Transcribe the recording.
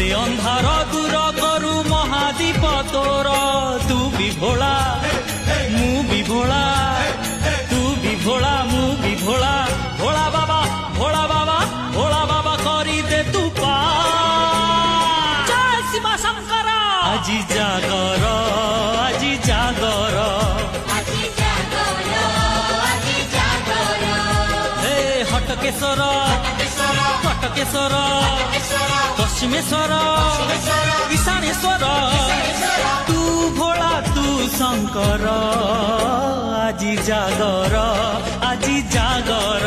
से अंधार दूर करू महादीप तोर तू भी भोला मु भी भोला तू भी भोला मु भी भोला भोला बाबा भोला बाबा भोला बाबा करी दे तू पा जय शिव शंकर আজি जागर আজি जागर हे हटकेश्वर कटकेश्वर पश्चिमेश्वर ईशानेश्वर तू भोला तू शंकर আজি जागर আজি जागर